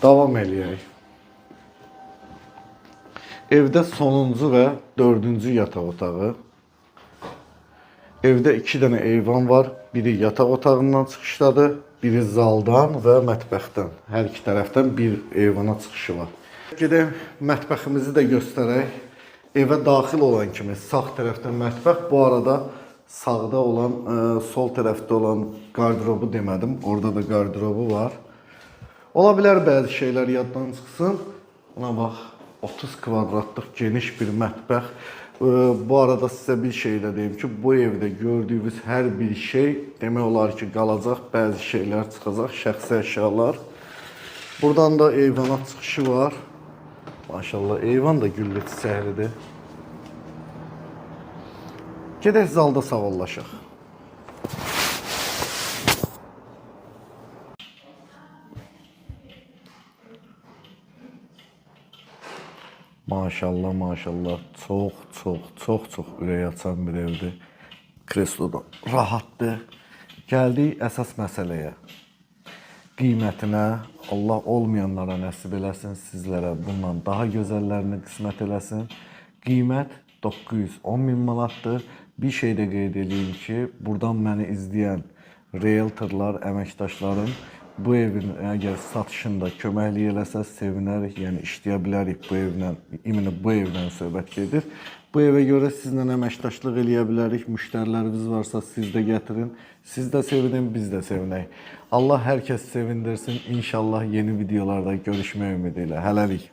Davam eləyək. Evdə sonuncu və dördüncü yataq otağı. Evdə 2 dənə eyvan var. Biri yataq otağından çıxışdadır, biri zaldan və mətbəxdən. Hər iki tərəfdən bir eyvana çıxışı var. Gedək mətbəximizi də göstərək. Evə daxil olan kimi sağ tərəfdən mətbəx, bu arada sağda olan, sol tərəfdə olan qardırobu demədim. Orada da qardırobu var. Ola bilər bəzi şeylər yaddan çıxsın. Buna bax. 30 kvadratlıq geniş bir mətbəx. Bu arada sizə bir şey də deyim ki, bu evdə gördüyünüz hər bir şey demək olar ki, qalacaq. Bəzi şeylər çıxacaq, şəxsi əşyalar. Buradan da eyvana çıxışı var. Maşallah, eyvan da güllü çiçəklidir. Gedək zalda sağollaşaq. Maşallah, maşallah. Çox ürək açan bir evdir. Kresloda rahatdır. Gəldik əsas məsələyə. Qiymətinə, Allah olmayanlara nəsib eləsin, sizlərə bundan daha gözəllərini qismət eləsin. Qiymət 910 min manatdır. Bir şey də qeyd edeyim ki, buradan məni izləyən realtorlar, əməkdaşlarım bu evin əgər satışında köməklik eləsə sevinərik, yəni işləyə bilərik bu evlə, imенно bu evdən söhbət gedir. Bu evə görə sizlə əməkdaşlıq eləyə bilərik, müştəriləriniz varsa siz də gətirin, siz də sevinin, biz də sevinək. Allah hər kəs sevindirsin, İnşallah yeni videolarda görüşmək ümidi ilə. Hələlik.